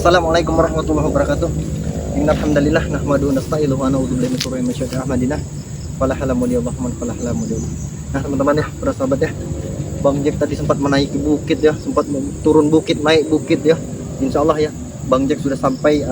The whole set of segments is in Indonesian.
Assalamualaikum warahmatullahi wabarakatuh. Innal hamdalillah nahmaduhu wa nasta'inuhu wa na'udzu billahi min shururi anfusina wa min Nah teman-teman ya, para sahabat ya, Bang Jack tadi sempat menaiki bukit ya, sempat turun bukit, naik bukit ya. Insya Allah ya, Bang Jack sudah sampai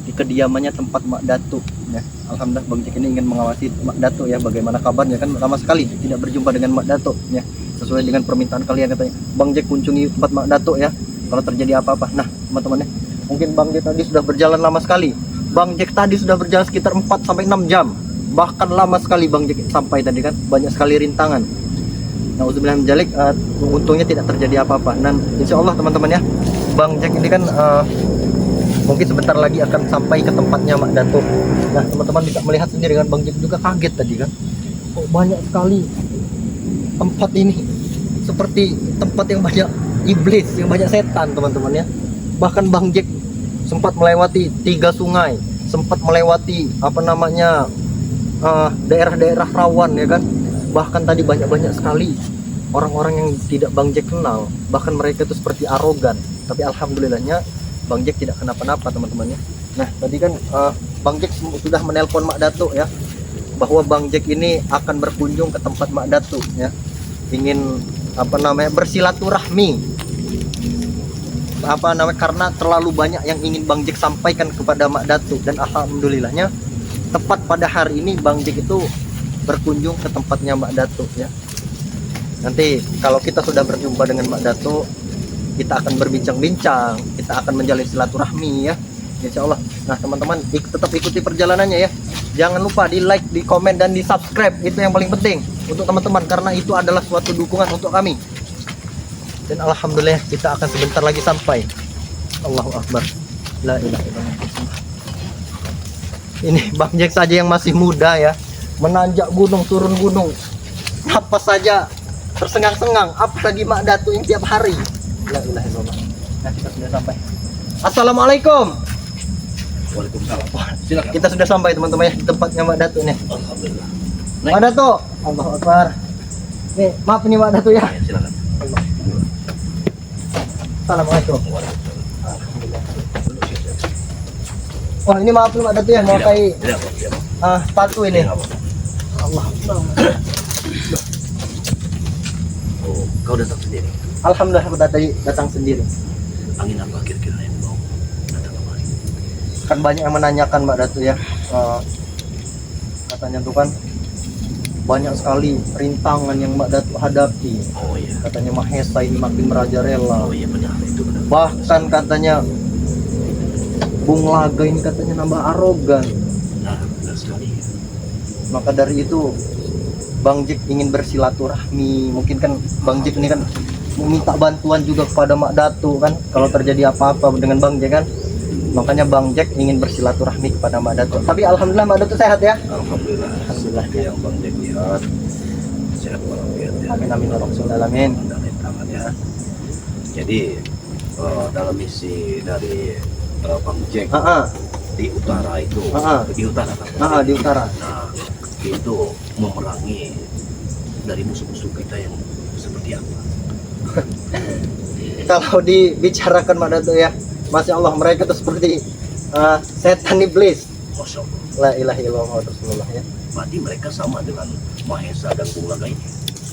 di kediamannya tempat Mak Datu ya. Alhamdulillah Bang Jack ini ingin mengawasi Mak Datu ya, bagaimana kabarnya, kan lama sekali tidak berjumpa dengan Mak Datu ya. Sesuai dengan permintaan kalian katanya, Bang Jack kunjungi tempat Mak Datu ya, kalau terjadi apa-apa. Nah teman-teman ya, mungkin Bang Jack tadi sudah berjalan lama sekali. Bang Jack tadi sudah berjalan sekitar 4-6 jam. Bahkan lama sekali Bang Jack sampai tadi kan, banyak sekali rintangan. Nauzubillah min dzalik, untungnya tidak terjadi apa-apa. Dan insya Allah teman-teman ya, Bang Jack ini kan mungkin sebentar lagi akan sampai ke tempatnya Mak Datu. Nah teman-teman bisa melihat sendiri kan, Bang Jack juga kaget tadi kan, kok banyak sekali tempat ini, seperti tempat yang banyak iblis, yang banyak setan teman-teman ya. Bahkan Bang Jack sempat melewati 3 sungai, sempat melewati apa namanya daerah-daerah rawan ya kan. Bahkan tadi banyak-banyak sekali orang-orang yang tidak Bang Jack kenal, bahkan mereka itu seperti arogan. Tapi alhamdulillahnya Bang Jack tidak kenapa-napa teman-teman ya. Nah tadi kan Bang Jack sudah menelpon Mak Datu ya, bahwa Bang Jack ini akan berkunjung ke tempat Mak Datu ya, ingin apa namanya bersilaturahmi, apa namanya, karena terlalu banyak yang ingin Bang Jack sampaikan kepada Mak Datu. Dan alhamdulillahnya tepat pada hari ini Bang Jack itu berkunjung ke tempatnya Mak Datu ya. Nanti kalau kita sudah berjumpa dengan Mak Datu, kita akan berbincang-bincang, kita akan menjalin silaturahmi ya, insya Allah. Nah teman-teman tetap ikuti perjalanannya ya, jangan lupa di like, di komen, dan di subscribe. Itu yang paling penting untuk teman-teman, karena itu adalah suatu dukungan untuk kami. Dan alhamdulillah kita akan sebentar lagi sampai. Allahu Akbar, la ilaha illallah. Ini Bang Jack saja yang masih muda ya, menanjak gunung, turun gunung, apa saja tersengang-sengang, apalagi Mak Datu yang tiap hari. La ilaha illallah. Nah kita sudah sampai. Assalamualaikum. Waalaikumsalam. Silakan. Kita sudah sampai teman-teman ya, di tempatnya Mak Datu nih. Alhamdulillah. Mak Datu, Allahu Akbar. Nih maaf nih Mak Datu ya. Silakan. Assalamualaikum. Wah ini maaf nih Mak Datu ya, mau pakai sepatu ini. Allah. Oh, kau datang sendiri. Alhamdulillah aku datang sendiri. Angin apa kira-kira yang mau datang kemari? Kan banyak yang menanyakan Mbak Datu ya, katanya tuh kan banyak sekali rintangan yang Mbak Datu hadapi. Oh iya. Katanya Mahesa ini makin merajalela. Oh iya benar, itu benar. Bahkan katanya Bung Laga ini katanya nambah arogan. Nah, benar sekali. Maka dari itu Bang Jack ingin bersilaturahmi. Mungkin kan Bang Jack ini kan meminta bantuan juga kepada Mak Datu kan, kalau terjadi apa-apa dengan Bang Jack kan. Makanya Bang Jack ingin bersilaturahmi kepada Mak Datu. Tapi alhamdulillah Mak Datu sehat ya. Alhamdulillah. Alhamdulillah. Yang Bang Jack lihat sehat walafiat ya. Amin amin ya rabbal alamin. Dan tangan ya. Jadi dalam misi dari Bang Jack di utara itu, di utara kan? Di utara. Nah, itu memerangi dari musuh-musuh kita yang seperti apa? Kalau dibicarakan Mak Datu ya, Masya Allah, mereka itu seperti setan iblis. Masya Allah. La ilaha illallah Rasulullah ya. Berarti mereka sama dengan Mahesa dan Bung Laga ini.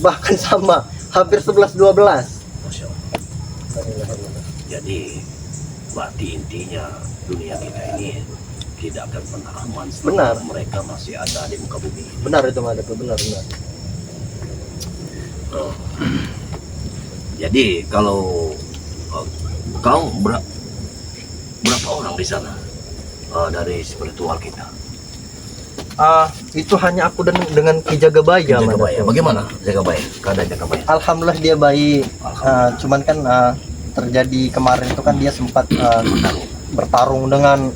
Bahkan sama, hampir 11-12. Masya Allah. La ilaha illallah. Jadi berarti intinya dunia kita ini tidak akan pernah aman selama Benar. mereka masih ada di muka bumi. Benar itu Mak Datu, benar. Jadi kalau kau berapa orang di sana dari spiritual kita? Itu hanya aku dan dengan Ki Jagabaya. Jagabaya. Bagaimana Jagabaya? Keadaan Jagabaya? Alhamdulillah dia baik. Alhamdulillah. Cuman kan terjadi kemarin itu kan dia sempat bertarung dengan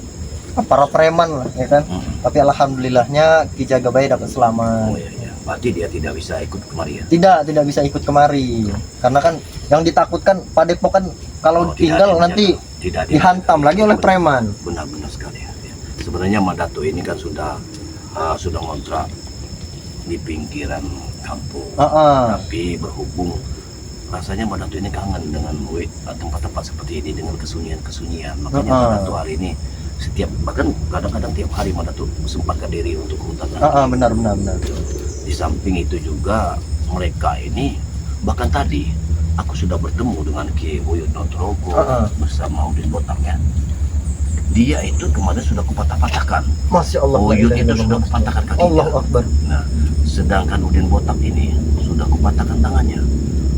para preman lah ya kan. Tapi alhamdulillahnya Ki Jagabaya dapat selamat. Oh iya, iya. Berarti dia tidak bisa ikut kemari ya? Tidak bisa ikut kemari. Karena kan yang ditakutkan Padepokan kalau tinggal nanti dihantam lagi oleh preman. Benar-benar sekali ya. Sebenarnya Mak Datu ini kan sudah ngontrak di pinggiran kampung. Tapi berhubung rasanya Mbak Datu ini kangen dengan tempat-tempat seperti ini, dengan kesunyian-kesunyian. Makanya Mbak Datu hari ini setiap, bahkan kadang-kadang tiap hari Mbak Datu sempatkan diri untuk ke hutan. Benar. Di samping itu juga mereka ini, bahkan tadi aku sudah bertemu dengan Ki Uyut Notorogo bersama Udin Botak ya. Dia itu kemarin sudah kupatah-patahkan. Masya Allah. Uyut itu sudah kupatahkan kakinya. Allah Akbar. Nah, sedangkan Udin Botak ini sudah kupatahkan tangannya.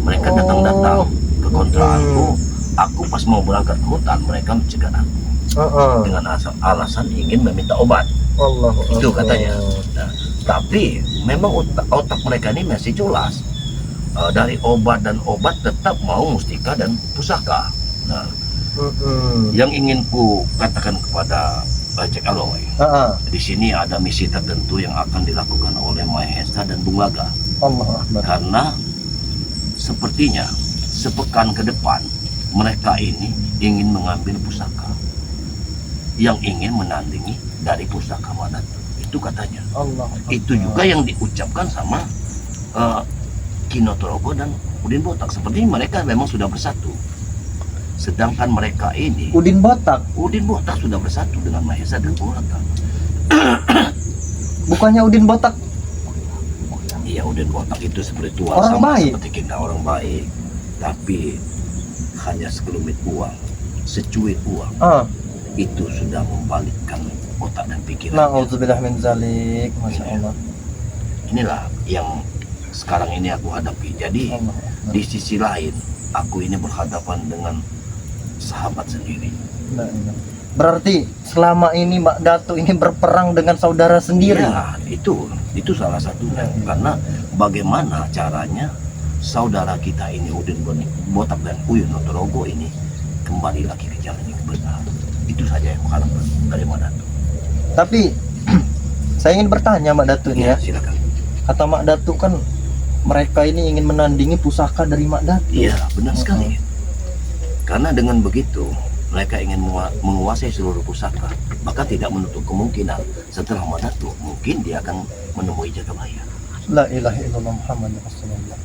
Mereka datang-datang ke kontraanku. Aku pas mau berangkat ke hutan, mereka mencegat aku dengan alasan ingin meminta obat. Allah Itu Akbar. katanya. Nah, tapi memang otak mereka ini masih culas. Dari obat dan obat tetap mau mustika dan pusaka. Nah, yang ingin ku katakan kepada Cek Aloy, di sini ada misi tertentu yang akan dilakukan oleh Mahesa dan Bung Laga. Allah Akbar. Karena sepertinya sepekan ke depan mereka ini ingin mengambil pusaka yang ingin menandingi dari pusaka Mbak Datu. Itu katanya. Allah Akbar. Itu juga yang diucapkan sama Ki Notorogo dan Udin Botak. Sepertinya mereka memang sudah bersatu. Sedangkan mereka ini, Udin Botak. Udin Botak sudah bersatu dengan Mahesa dan Bung Laga. Bukannya Udin Botak Iya, Udin Botak itu spiritual, orang sama baik. seperti kita, orang baik. Tapi hanya sekelumit uang, secuit uang, itu sudah membalikkan otak dan pikiran. Na'udzubillah min zalik. Masya Allah. Inilah yang sekarang ini aku hadapi. Jadi Allah Akbar. di sisi lain, aku ini berhadapan dengan sahabat sendiri. Berarti selama ini Mbak Datu ini berperang dengan saudara sendiri. Ya, itu salah satunya. Karena bagaimana caranya saudara kita ini Udin Botak dan Uyut Notorogo ini kembali lagi ke jalan yang benar. Itu saja yang mengharapkan dari Mbak Datu. Tapi saya ingin bertanya Mbak Datu ini ya. Silakan. Kata Mbak Datu kan mereka ini ingin menandingi pusaka dari Mbak Datu. Iya, benar sekali. Karena dengan begitu mereka ingin menguasai seluruh pusaka, maka tidak menutup kemungkinan setelah Mbak Datu mungkin dia akan menemui Jagabaya. La ilaha illallah Muhammadur Rasulullah.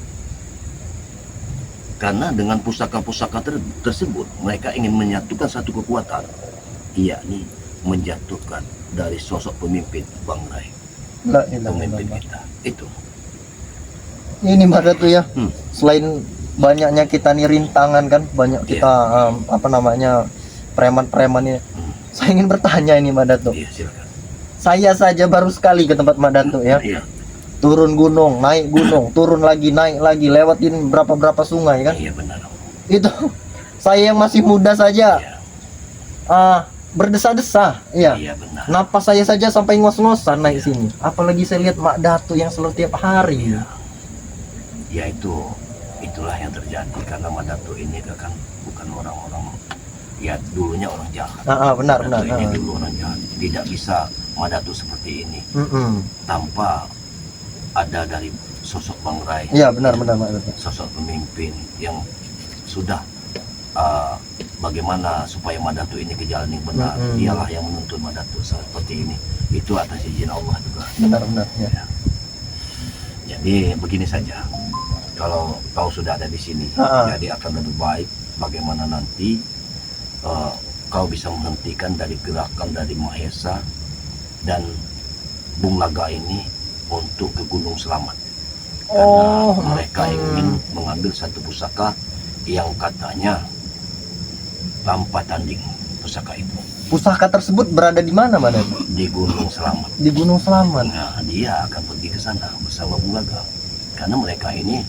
Karena dengan pusaka-pusaka tersebut mereka ingin menyatukan satu kekuatan, yakni menjatuhkan dari sosok pemimpin Bang Rai, La ilaha pemimpin illallah. kita. Itu. Ini Mbak Datu ya. Selain banyaknya kita nih rintangan kan, banyak kita preman-preman ini. Saya ingin bertanya ini Mbak Datu. Iya, silakan. Saya saja baru sekali ke tempat Mbak Datu ya. Iya. Turun gunung, naik gunung, turun lagi, naik lagi, lewatin berapa sungai kan. Iya, benar. Itu saya yang masih muda saja Iya. berdesah-desah. Iya. Iya, benar. Napas saya saja sampai ngos-ngosan naik sini. Apalagi saya lihat Mbak Datu yang selalu tiap hari. Ya itulah yang terjadi karena Mbak Datu ini kan bukan orang-orang, ya dulunya orang jahat. Benar. Mbak Datu ini dulu orang jahat. Tidak bisa Mbak Datu seperti ini tanpa ada dari sosok Bang Rai. Iya benar Mbak Datu. Sosok pemimpin yang sudah bagaimana supaya Mbak Datu ini ke jalan yang benar. Dialah yang menuntun Mbak Datu seperti ini. Itu atas izin Allah juga. Benar ya. Jadi begini saja. Kalau kau sudah ada di sini, jadi akan lebih baik bagaimana nanti kau bisa menghentikan dari gerakan dari Mahesa dan Bung Laga ini untuk ke Gunung Selamat. Karena mereka ingin mengambil satu pusaka yang katanya tanpa tanding pusaka itu. Pusaka tersebut berada di mana Mbak Datu? Di Gunung Selamat. Di Gunung Selamat. Nah, dia akan pergi ke sana bersama Bung Laga. Karena mereka ini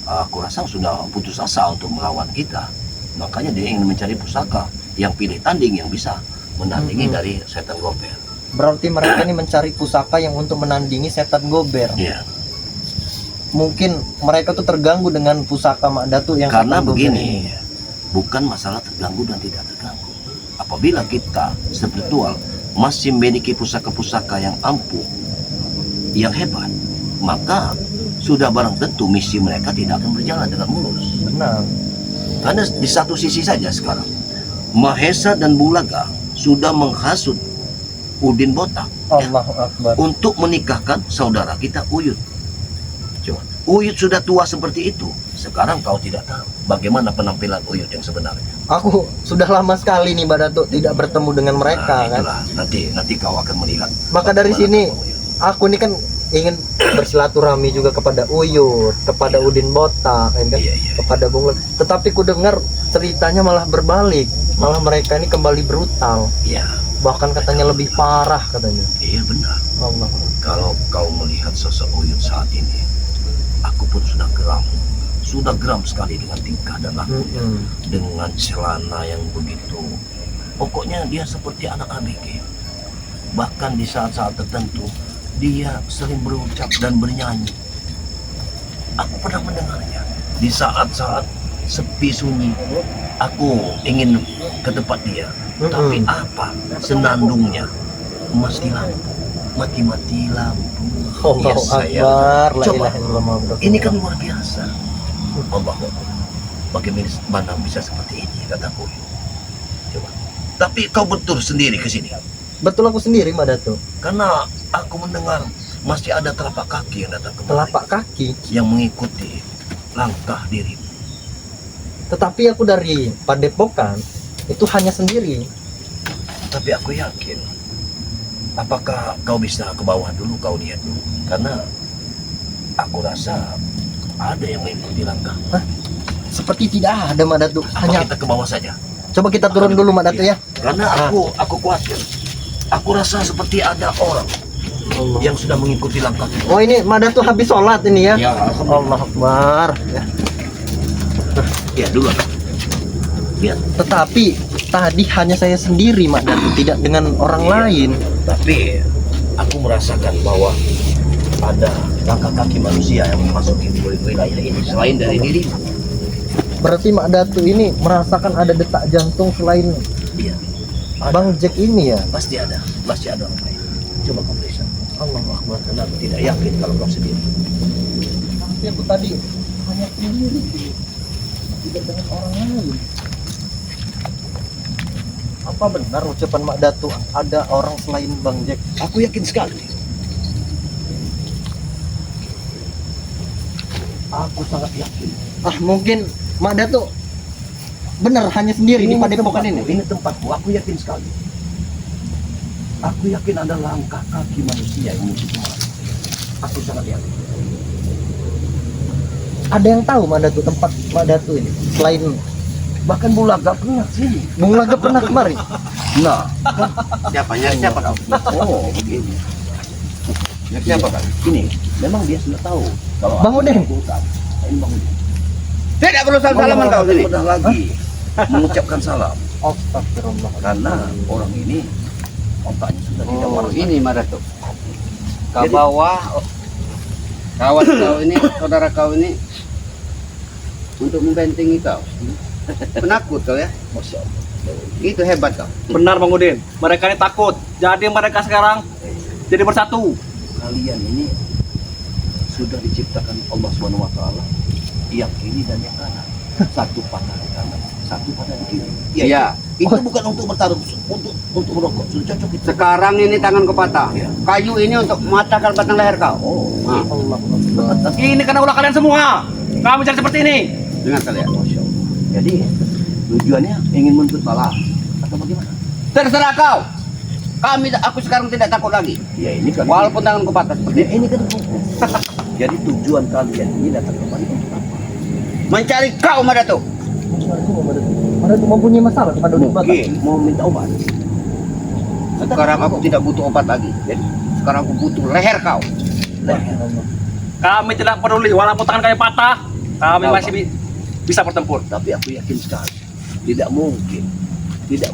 aku rasa sudah putus asa untuk melawan kita. Makanya dia ingin mencari pusaka yang pilih tanding yang bisa menandingi dari setan gober. Berarti mereka ini mencari pusaka yang untuk menandingi setan gober. Iya. Mungkin mereka tuh terganggu dengan pusaka Mbak Datu yang Karena setan gober begini, ini. bukan masalah terganggu dan tidak terganggu. Apabila kita spiritual masih memiliki pusaka-pusaka yang ampuh, yang hebat, maka sudah barang tentu misi mereka tidak akan berjalan dengan mulus. Benar. Karena di satu sisi saja sekarang Mahesa dan Bung Laga sudah menghasut Udin Botak Allahu Akbar. untuk menikahkan saudara kita Uyut. Coba, Uyut sudah tua seperti itu, sekarang kau tidak tahu bagaimana penampilan Uyut yang sebenarnya. Aku sudah lama sekali nih Mbak Datuk tidak bertemu dengan mereka Nah, kan. itulah, nanti kau akan melihat. Maka dari bagaimana sini Uyut. aku ini kan ingin bersilaturahmi juga kepada Uyut, kepada Udin Botak, kan? Iya, iya. Kepada Bung Lek. Tetapi ku dengar ceritanya malah berbalik, malah mereka ini kembali berutang, Iya, bahkan katanya lebih parah katanya. iya benar. Allah. Kalau kau melihat sosok Uyut saat ini, aku pun sudah geram sekali dengan tingkah dan lakunya, dengan celana yang begitu. Pokoknya dia seperti anak ABG. Bahkan di saat-saat tertentu dia sering berucap dan bernyanyi. Aku pernah mendengarnya di saat-saat sepi sunyi. Aku ingin ke tempat dia, tapi apa senandungnya mati lampu, mati lampu. Allah Ya, saya. Akbar, la Coba. ilaha illallah Muhammadur Ini kan Rasulullah. luar biasa. Allah, bagaimana bisa seperti ini, kataku. Coba. Tapi kau betul sendiri ke sini. Betul aku sendiri Mbak Datuk. Karena aku mendengar masih ada telapak kaki yang datang kemari, Telapak kaki. yang mengikuti langkah dirimu. Tetapi aku dari Padepokan itu hanya sendiri. Tapi aku yakin, apakah kau bisa ke bawah dulu, kau lihat dulu. Karena aku rasa ada yang mengikuti langkah. Seperti tidak ada Mbak Datuk. Apa Hanya kita ke bawah saja? coba kita turun dulu Mbak Datuk ya. Karena aku khawatir. Aku rasa seperti ada orang Allah. yang sudah mengikuti langkah kita. Oh ini Mbak Datuk habis sholat ini ya. Ya, Allah Akbar. Ya. ya dulu. Lihat. Tetapi tadi hanya saya sendiri Mbak Datuk, tidak dengan orang Iya. lain. Tapi aku merasakan bahwa ada langkah kaki manusia yang memasuki wilayah ini selain dari diri. Berarti Mbak Datuk ini merasakan ada detak jantung selain Iya. Ada. Bang Jack ini ya. Pasti ada orang lain. Coba kau periksa. Allah Akbar. Karena aku tidak yakin kalau kau sendiri. Tapi aku tadi hanya sendiri, tidak dengan orang lain. Apa benar ucapan Mak Datuk ada orang selain Bang Jack? Aku yakin sekali. Aku sangat yakin. Mungkin Mak Datuk benar hanya sendiri di Padepokan ini. Ini tempatku. Aku yakin sekali. Aku yakin ada langkah kaki manusia yang menuju kemari. Aku sangat yakin. Ada yang tahu Mak Datuk tempat Mak Datuk ini selain Bahkan Bulaga pernah sini. Bung Laga pernah kemari? Nah, Siapa kau? oh begini. Siapa kan? Ini memang dia sudah tahu kalau Bang aku Udin. ke hutan. Ini Bang Udin. Tidak perlu salam-salaman kau sini. Pernah lagi mengucapkan salam Astagfirullah. karena orang ini otaknya sudah tidak Oh, waras. ini Madatuk. Kau Jadi- bawa kawan kau ini, saudara kau ini untuk membentengi kau. Penakut kau ya? Masya Allah. Itu hebat kau. Benar Bang Udin, mereka ini takut. Jadi mereka sekarang jadi bersatu. Kalian ini sudah diciptakan Allah Subhanahu wa taala yang kiri dan yang kanan. Satu patah di kanan, satu patah di kiri. Iya. Itu bukan untuk bertarung, untuk merokok. Sudah cocok itu. Sekarang ini tangan kau patah. Iya. Kayu ini untuk mematahkan batang leher kau. Oh, Nah, Allah Akbar. Ini karena ulah kalian semua. Kami cari seperti ini. dengar kalian. Masya Allah. Jadi tujuannya ingin menuntut balas atau bagaimana? Terserah kau. Aku sekarang tidak takut lagi. Ya ini kan. Walaupun tangan kau patah seperti Ya, ini kan hukum. Jadi tujuan kalian ini datang kemari untuk apa? mencari kau Madatuk. Mak Datuk mempunyai masalah kepada Udin Botak. Mungkin mau minta obat. Sekarang aku tidak butuh obat lagi. Jadi Sekarang aku butuh leher kau. leher. Kami tidak peduli walaupun tangan kalian patah. Kami Apa? masih bisa bertempur. Tapi aku yakin sekali tidak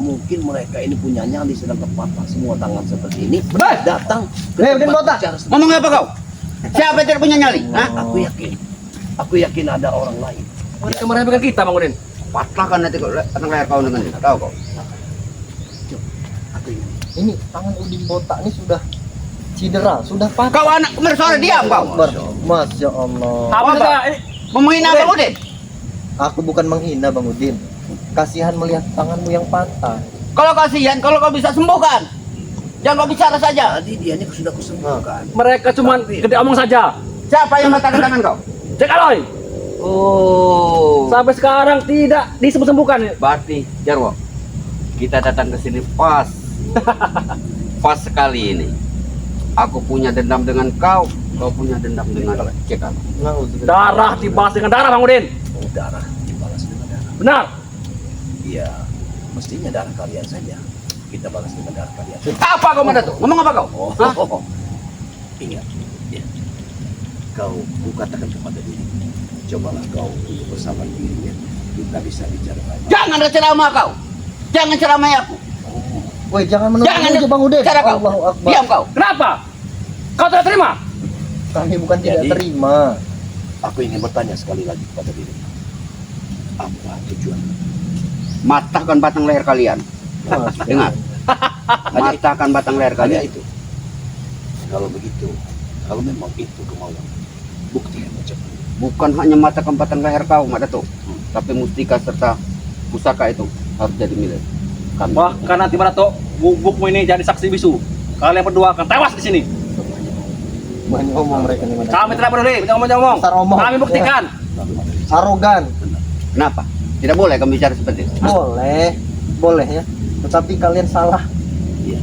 mungkin mereka ini punya nyali sedang patah semua tangan seperti ini. Benar. Datang ke Udin tempat Botak. bicara seperti Ngomong apa kau? Siapa yang tidak punya nyali? Hah? Aku yakin ada orang lain. Mereka meremehkan kita Bang Udin. Patahkan nanti kau batang leher kau dengan ini. Tahu kau? Aku yakin. Ini tangan Udin Botak ini sudah cedera, sudah patah. Kau anak bersuara diam kau. Akbar. Masya Allah. Apa Apa? saja ini? Menghina Bang Udin. Aku bukan menghina Bang Udin. Kasihan melihat tanganmu yang patah. Kalau kasihan, kalau kau bisa sembuhkan. Jangan kau bicara saja. Tadi dia ini sudah kusembuhkan. Mereka cuma gede omong saja. Siapa yang patahkan tangan kau? Cek Aloy. Oh. Sampai sekarang tidak disembuh-sembuhkan. Berarti Jarwo, kita datang ke sini pas. Pas sekali ini. Aku punya dendam dengan kau punya dendam dengan Cekal. Darah dibalas dengan darah, Bang Udin. Oh, darah dibalas dengan darah. Benar. Iya, mestinya darah kalian saja. Kita balas dengan darah kalian. Apa kau Madatuk? Ngomong apa kau? Oh, Hah? ingat, ya. Kau katakan kepada diri. Cobalah kau bersama dirinya. Kita bisa bicara lagi. Jangan ada ceramah kau. Jangan ceramah aku. Woi, jangan menurut Jangan aja Bang Udin. cara kau. Allahu Akbar. Diam kau. Kenapa? Kau tidak terima? Kami bukan tidak Jadi- terima. Aku ingin bertanya sekali lagi kepada diri. Apa tujuan? Matahkan batang leher kalian. Dengar. Matahkan batang leher Hanya kalian. itu. Kalau begitu, kalau memang itu kemauan, buktikan cepat. Bukan hanya matahkan batang leher kau, Madatuk. Tapi mustika serta pusaka itu harus jadi milik kami. Bahkan nanti Madatuk, bubukmu ini jadi saksi bisu. Kalian berdua akan tewas di sini. Banyak ngomong mereka nih mana. Kami tidak peduli, jangan ngomong. Besar omong. Kami buktikan. Arogan. Kenapa? Tidak boleh kami bicara seperti itu. Boleh. Boleh ya. Tetapi kalian salah. Iya.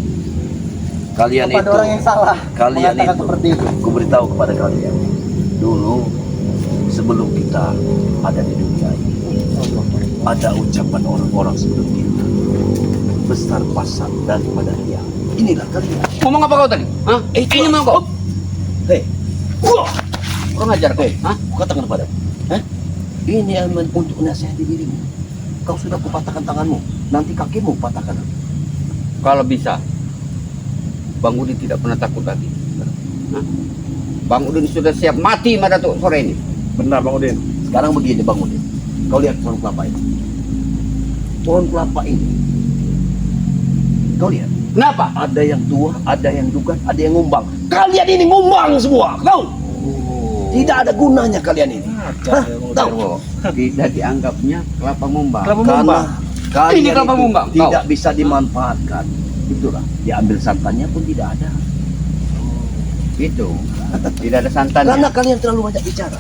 Kalian Kepada itu, orang yang salah. kalian mengatakan itu, seperti itu. aku beritahu kepada kalian. Dulu, sebelum kita ada di dunia ini, ada ucapan orang-orang sebelum kita. Besar pasang daripada dia. Inilah kalian. Ngomong apa kau tadi? Hah? Ini mau kau? Hei, Kurang ajar kau? Hah? aku katakan padamu. Hah? Ini aman untuk nasihati dirimu. Kau sudah kupatahkan tanganmu. Nanti kakimu patahkan. Kalau bisa, Bang Udin tidak pernah takut lagi. Hah? Bang Udin sudah siap mati Madatuk sore ini. Benar, Bang Udin. Sekarang begini Bang Udin. Kau lihat pohon kelapa ini. Pohon kelapa ini. Kau lihat. Kenapa? Ada yang tua, ada yang dukan, ada yang ngumbang. Kalian ini ngumbang semua. Tahu? Tidak ada gunanya kalian ini. Hah? Tahu? Jarwo, tidak dianggapnya kelapa mumbang. Kelapa Karena mumbang. kalian Ini kelapa itu mumbang, tidak kau. bisa dimanfaatkan. Itulah. Diambil santannya pun tidak ada. Itu tidak ada santannya. Karena kalian terlalu banyak bicara.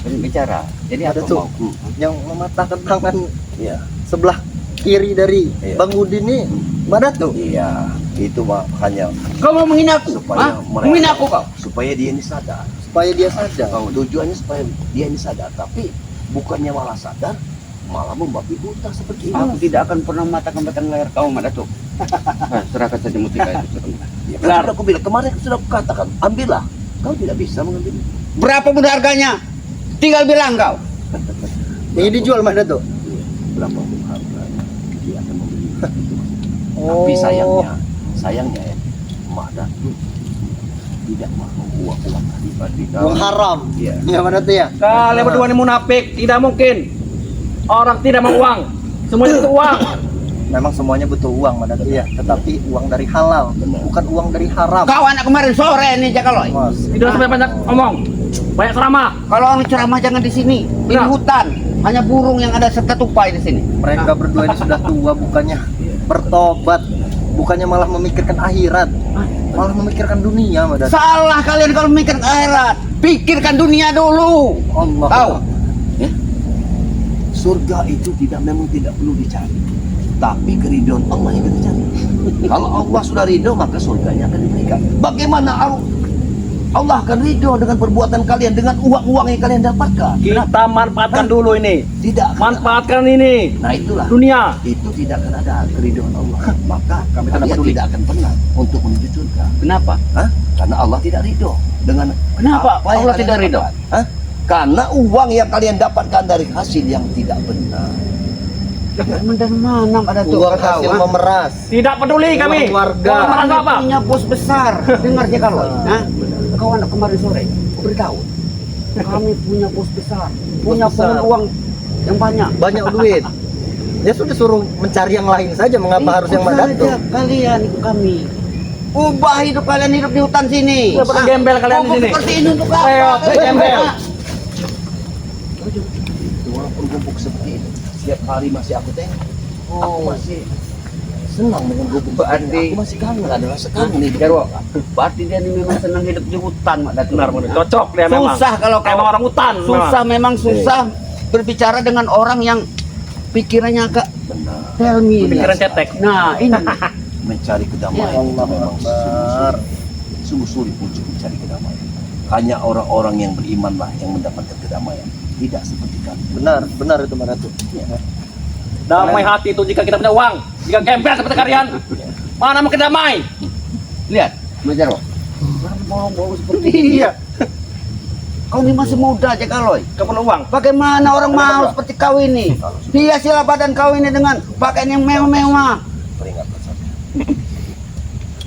Banyak bicara. Jadi Ada apa tuh. mau? Yang mematahkan tangan Iya. sebelah kiri dari Iya. Bang Udin ini mana tuh? Iya. Itu mah hanya Kau mau menghina aku? supaya Hah? Menghina aku kau? supaya dia ini sadar. Supaya dia sadar. Oh, tujuannya supaya dia ini sadar, tapi bukannya malah sadar, malah membabi buta seperti ini. Aku tidak akan pernah mematahkan batang leher kau Madatuk. Nah, serahkan saja mustika itu. Ya, kan sudah aku bilang kemarin sudah aku katakan, ambillah. Kau tidak bisa mengambil. Berapa pun harganya? Tinggal bilang kau. Ini dijual mana tuh? Iya, berapa pun harganya dia akan membeli. Oh. Tapi sayangnya ya, Mada tidak mau uang tadi. Uang haram. Iya. Ya mana tuh ya? Kalian berdua ini munafik, tidak mungkin. Orang tidak mau uang. Semuanya itu uang. Memang semuanya butuh uang mana tuh? Iya. Tetapi uang dari halal, Benar. bukan uang dari haram. Kau anak kemarin sore nih Jakaloy. Mas. Tidak usah banyak omong. Banyak ceramah. Kalau orang ceramah jangan di sini. Ini Benar. hutan. Hanya burung yang ada serta tupai di sini. Mereka berdua ini sudah tua, bukannya bertobat, bukannya malah memikirkan akhirat, malah memikirkan dunia, Madad. Salah kalian kalau mikir akhirat. Pikirkan dunia dulu. Allah. Tahu? Ya? Surga itu memang tidak perlu dicari, tapi keridhaan Allah yang kita cari. Kalau Allah sudah ridho, maka surganya akan diberikan. Bagaimana Allah akan ridho dengan perbuatan kalian, dengan uang-uang yang kalian dapatkan? Kita manfaatkan dulu ini. Tidak akan. Manfaatkan ini. Nah itulah. Dunia. Itu tidak akan ada keridhaan Allah. Maka Kami tidak kalian peduli. tidak akan pernah untuk menuju surga. Kenapa? Hah? Karena Allah tidak ridho dengan Kenapa apa yang Allah kalian tidak ridho? dapatkan. Hah? Karena uang yang kalian dapatkan dari hasil yang tidak benar. Jangan dari mana ada tuh? Uang Kau tahu, hasil ha? memeras. Tidak peduli kami. Uang warga. Uang memeras apa? Punya bos besar. Dengar Jakaloy. Hah? Kau anak kemarin sore. Kau beritahu. Kami punya bos besar. Punya besar. uang yang banyak. Banyak duit. Ya sudah suruh mencari yang lain saja. Mengapa harus yang Madad tuh? Kalian ikut kami. Ubah hidup kalian hidup di hutan sini. Sudah pada gembel kalian di sini. Seperti ini untuk apa? Ayo, gembel. Walaupun gubuk seperti ini, setiap hari masih aku tengok. Aku masih senang dengan gubuk. Berarti- Aku masih kangen adalah sekarang nih. Jarwo, berarti dia ini memang senang hidup di hutan, Mak Datuk. Benar, benar. Cocok dia memang. Susah kalau kau Emang orang hutan. susah memang susah berbicara dengan orang yang pikirannya agak Benar. tell me. Pikiran cetek. Nah, ini Mencari kedamaian Ya itu memang sungguh sulit untuk mencari kedamaian. Hanya orang-orang yang berimanlah yang mendapatkan kedamaian. Tidak seperti kami. Benar itu Mbak Datu. Damai hati itu jika kita punya uang. Jika gembel seperti kalian. Mana mungkin damai? lihat, Mas Jarwo. Bohong-bohong seperti ini. Iya. Kau ini masih muda aja Kaloy. Gak perlu uang. Bagaimana orang mau seperti kau ini? Hiasilah badan kau ini dengan pakaian yang mewah-mewah. Peringatkan saja.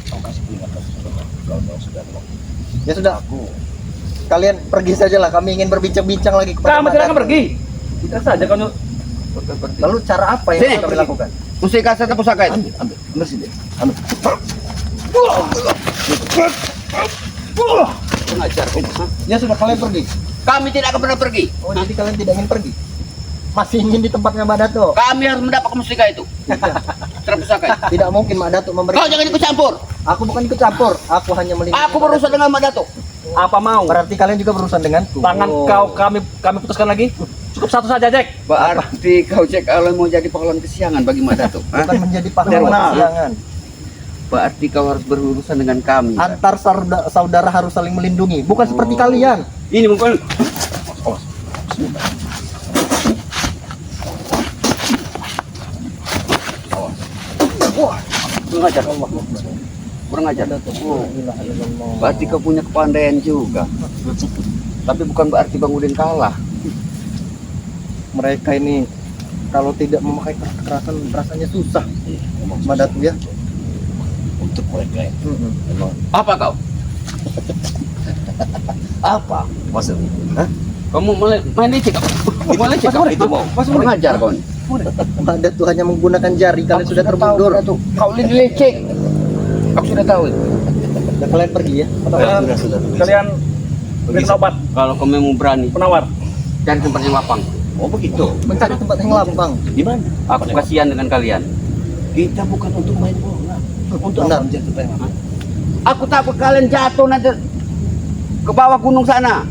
Kau kasih peringatan saja. Kalau sudah ada waktu. Ya sudah, kalian pergi sajalah. Kami ingin berbincang-bincang lagi kepada Kamu Mbak tidak akan Datu. pergi. Kita saja kamu. Lalu cara apa yang Sini, kami pergi. lakukan? Mustika serta pusaka itu. Ambil sini. Ambil. Pengajar kau. Hah? Ya sudah, kalian pergi. Kami tidak akan pernah pergi. Oh, jadi kalian tidak ingin pergi? Masih ingin di tempatnya Mbak Dato? Kami harus mendapatkan mustika itu. Serta pusaka itu. Tidak mungkin Mbak Dato memberi. Kau jangan ikut campur. Aku bukan ikut campur. Aku hanya melindungi. Aku berurusan dengan Mbak Datuk. Apa mau? Berarti kalian juga berurusan denganku. Tangan Oh. kau kami putuskan lagi. Cukup satu saja, Jack. Berarti kau cek kalau mau jadi pahlawan kesiangan bagi Mbak Datuk. Hah? Bukan menjadi pahlawan Benar. kesiangan. Berarti kau harus berurusan dengan kami. Antar saudara harus saling melindungi. Bukan seperti kalian. Ini mungkin kurang ajar. Kurang ajar. Berarti kau punya kepandaian juga. Tapi bukan berarti Bang Udin kalah. Mereka ini kalau tidak memakai kekerasan rasanya susah. Mbak Dato ya. Untuk mereka yang memang Apa kau? Apa? maksudnya. Kamu main licik kau? Main licik kau? Itu mau. Kurang ajar kau. Mbak Dato hanya menggunakan jari. Kalian sudah termundur. Kau ini licik. Aku sudah tahu. Dan kalian pergi ya. Sudah. Kalian beri obat Kalau kau memang berani, penawar. cari tempat yang lapang. Oh begitu. Mencari tempat yang lapang. Di mana? Aku kasihan dengan kalian. Kita bukan untuk main bola. Untuk Benar. apa menjadi pengen? Aku takut kalian jatuh nanti ke bawah gunung sana.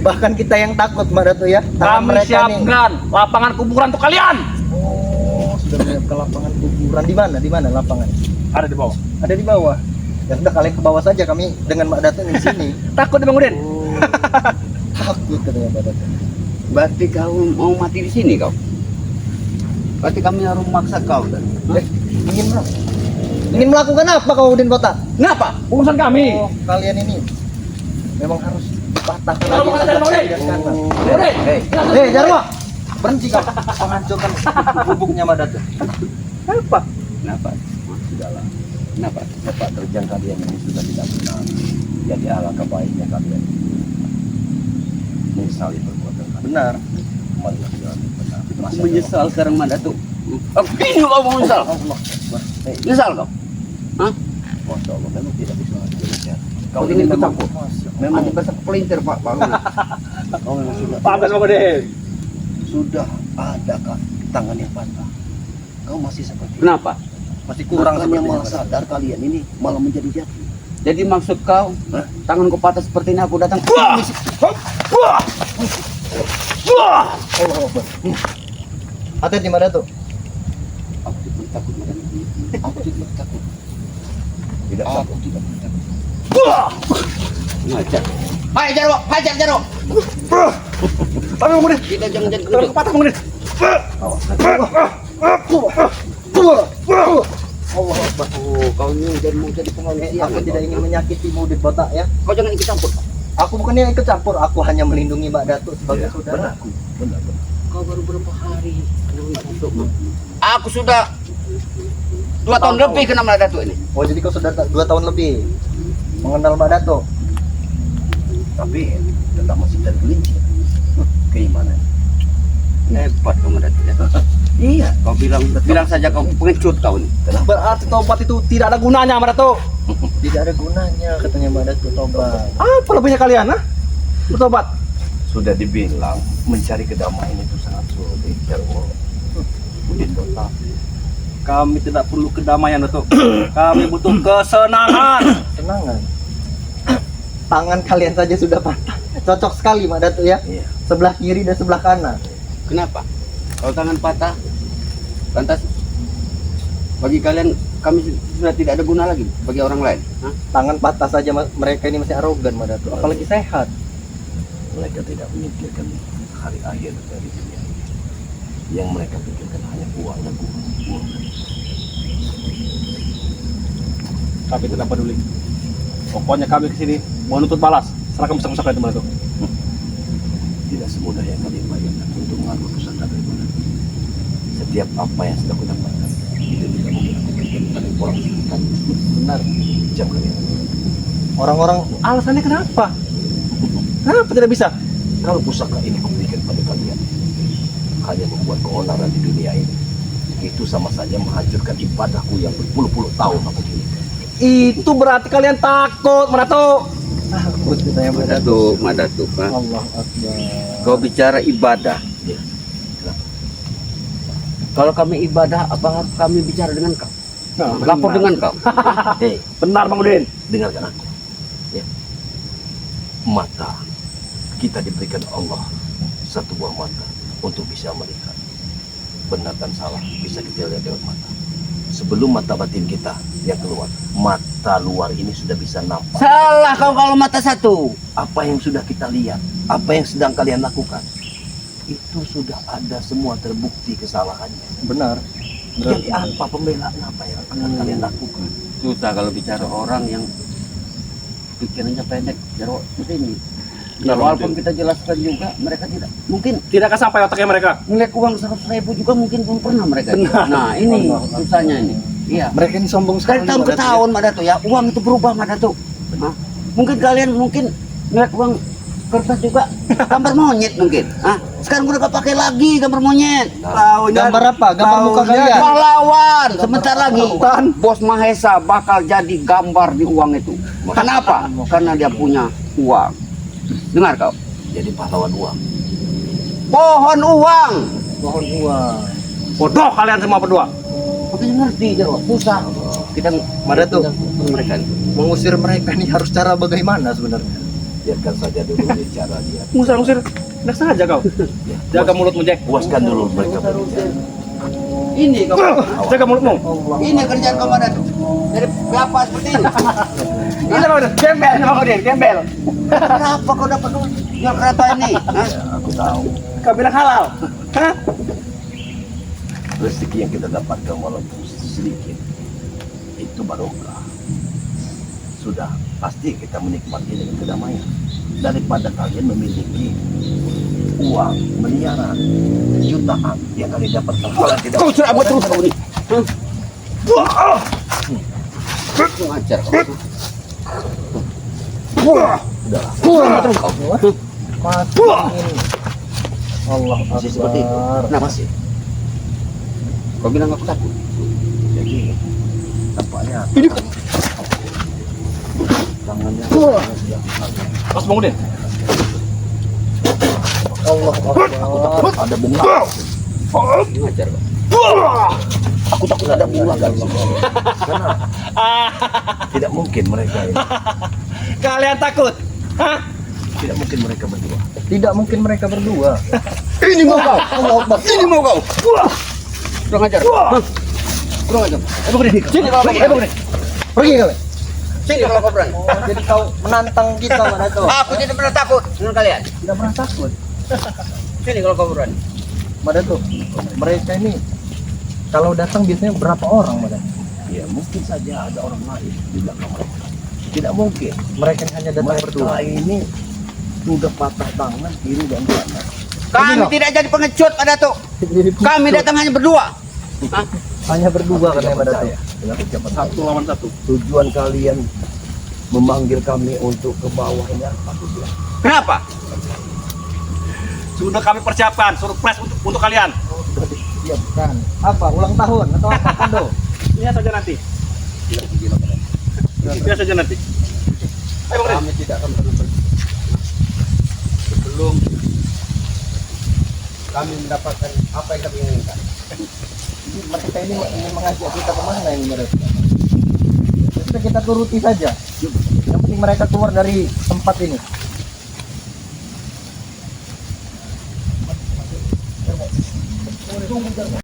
Bahkan kita yang takut Mbak Dato ya. Tangan Kami mereka nih. siapkan lapangan kuburan untuk kalian. Oh, sudah menyiapkan lapangan kuburan. Di mana? Di mana lapangan? Ada di bawah. Ada di bawah. Ya sudah, kalian ke bawah saja. Kami dengan Mbak Dato di sini. Takut Bang Udin. Oh, takut katanya Mbak Dato. Berarti kau mau mati di sini kau. Berarti kami harus memaksa kau. Ingin melakukan apa kau Udin Kota? Kenapa? Urusan kami. Oh, kalian ini memang harus dipatahkan Kalau bukan ada Bang Udin. Udin. Hei, Jarwo, berhenti kau menghancurkan bubuknya Mbak Dato. Apa? Kenapa? Sudahlah. Kenapa? Sepak terjang kalian ini sudah tidak benar. Jadi alangkah baiknya kalian menyesali perbuatan kalian. Benar. Kembali ke jalan yang benar. Aku menyesal sekarang Madatu. Ini kau mau menyesal. Menyesal kau? Hah? Masya Allah, memang tidak bisa diajar. Kau ingin ikut campur? Memang Aku besar pelintir Pak. kau memang sudah Pantas Bang Udin. sudah adakah tangan yang patah? Kau masih seperti itu. Kenapa? Masih kurang Bukannya sepertinya, malah Mbak Dato. sadar kalian ini malah menjadi jatuh. Jadi maksud kau, Hah? tanganku patah seperti ini aku datang. Hati-hati Mbak Dato. Aku tidak takut Madatu. Aku tidak takut. Tidak takut, tidak takut. Ngajar. Hai Jarwo, hajar Jarwo. Tapi Bang Udin. Kita jangan jadi Kalau kudu. patah Bang Udin. Allah Akbar. Oh, kau ini jadi mau jadi pengawal Aku tidak ingin menyakitimu Udin Kota ya. Kau jangan ikut campur. Aku bukannya ikut campur, aku hanya melindungi Mbak Dato sebagai Ya, saudara. benar. Kau baru berapa hari kenal Mbak Datuk? Aku sudah 2 tahun lebih kenal Mbak Datuk ini. Oh, jadi kau sudah 2 tahun lebih mengenal Mbak Dato. Tapi tetap masih tergelincir. Keimanan. Hebat kau Mbak Datuk ya. Iya. Kau bilang saja kau pengecut kau ini. Berarti tobat itu tidak ada gunanya Mbak Dato. Tidak ada gunanya katanya Mbak Dato tobat. Apa lebihnya kalian, ha? Bertobat. Sudah dibilang mencari kedamaian itu sangat sulit. Jarwo. Udin Kota. Kami tidak perlu kedamaian, Datuk. Kami butuh kesenangan. Senangan. Tangan kalian saja sudah patah. Cocok sekali Mak Datuk ya. Iya. Sebelah kiri dan sebelah kanan. Kenapa? Kalau tangan patah, lantas bagi kalian kami sudah tidak ada guna lagi bagi orang lain. Hah? Tangan patah saja mereka ini masih arogan Mak Datuk. Apalagi sehat. Mereka tidak memikirkan hari akhir dari dunia ini. Yang mereka pikirkan hanya uang dan uang. Kami tidak peduli. Pokoknya kami kesini mau nuntut balas. Serahkan pusaka-pusaka itu, Datuk. Tidak semudah yang kalian bayangkan untuk mengambil pusaka dari mana. Setiap apa yang sudah kita dapatkan itu tidak mungkin aku berikan pada orang sekitar. Benar. Jam kalian. Orang-orang Alasannya kenapa? Kenapa tidak bisa? Kalau pusaka ini aku berikan pada kalian hanya membuat keonaran di dunia ini, itu sama saja menghancurkan ibadahku yang berpuluh-puluh tahun aku ini. Itu berarti kalian takut, Datuk. takut kita yang Mak Mak Datuk, ha? Allah Akbar. Kau bicara ibadah. Ya. Kalau kami ibadah, apa kami bicara dengan kau? Nah, Lapor dengan kau. Hei, Benar, Bang Udin. dengarkan aku. Ya. Mata kita diberikan Allah satu buah mata untuk bisa melihat. Benar dan salah bisa kita lihat lewat mata. Sebelum mata batin kita yang keluar, mata luar ini sudah bisa nampak. Salah kau kalau mata satu. Apa yang sudah kita lihat, apa yang sedang kalian lakukan, itu sudah ada semua terbukti kesalahannya. Benar. Jadi apa pembelaan apa yang akan kalian lakukan? Susah kalau bicara orang yang pikirannya pendek. Seperti ini. Benar, Walaupun Udin. kita jelaskan juga, mereka tidak. Mungkin Tidak akan sampai otaknya mereka. ngeliat uang 100.000 juga mungkin belum pernah mereka. Nah ini susahnya ini. Iya. Mereka ini sombong sekali. Dari tahun Mak ke Datuk, tahun, Mak Datuk ya, uang itu berubah, Mak Datuk. Hah? Mungkin kalian ngeliat uang kertas juga gambar monyet mungkin. Hah? Sekarang udah gak pakai lagi gambar monyet. ya. Gambar apa? Gambar muka kalian. Pahlawan. Sebentar lagi Bos Mahesa bakal jadi gambar di uang itu. Kenapa? Karena dia punya uang. Dengar kau. Jadi pahlawan uang. Pohon uang. Pohon uang. Bodoh kalian semua berdua. Makanya ngerti Jarwo. Susah. Kita Mak Datuk, mereka. mengusir mereka ini harus cara bagaimana sebenarnya? Biarkan saja dulu bicara dia. Ngusir-ngusir. Enak saja kau. Ya, Jaga mulutmu, Jack. puaskan dulu mereka berbicara. Ini kau. Jaga mulutmu. Ini kerjaan kau, Mak Datuk. Dari berapa seperti ini? Ini Bang Udin. Gembel, Bang Udin. Gembel. Kenapa kau dapat jual kereta ini? Hah? Ya, aku tahu. Kau bilang halal. Hah? Rezeki yang kita dapatkan walaupun sedikit itu barokah. Sudah pasti kita menikmati dengan kedamaian daripada kalian memiliki uang miliaran jutaan yang kalian dapatkan kalian tidak. Kau sudah buat terus kau ini. Kau ngajar kau. Udahlah. Terus kau. Mati ini. Allah Masih seperti itu. Akbar. Kenapa? Masih. Kau bilang aku takut. Jadi tampaknya tangannya Mas Bang Udin. Allah Akbar. ada bunga. Ngajar kau. Aku takut ada bunga dari sini. Karena tidak mungkin mereka ini. Kalian takut? Hah? Tidak mungkin mereka berdua. Tidak mungkin mereka berdua. Ini mau kau. Allah Akbar. Ini mau kau. Kurang ajar. Hah? Kurang ajar. Bang Udin. Sini kalau Bang Udin. Pergi kalian. Sini kalau kau berani. Oh, jadi kau menantang kita Mak Datuk. Aku tidak pernah takut dengan kalian. Tidak pernah takut. Sini kalau kau berani. Mak Datuk, mereka ini kalau datang biasanya berapa orang Mak Datuk? Ya mungkin saja ada orang lain di belakang mereka. Tidak mungkin. Mereka ini hanya datang berdua. Mereka ini sudah patah tangan kiri dan kanan. Kami tidak jadi pengecut, Pak Datuk. Kami datang hanya berdua. Hah? hanya berdua katanya Mak Datuk. Percaya dengan ucapan Satu lawan satu. tujuan kalian memanggil kami untuk ke bawah ini apa? Aku bilang. Kenapa? Sudah kami persiapkan surprise untuk kalian. Oh, sudah disiapkan. Apa? Ulang tahun atau apa? Kado? Lihat saja nanti. Lihat saja nanti. Ayo Bang Udin. Kami tidak akan pernah pergi sebelum kami mendapatkan apa yang kami inginkan. Mereka ini ingin mengajak kita kemana ini mereka? Ya sudah kita turuti saja. Yang penting mereka keluar dari tempat ini.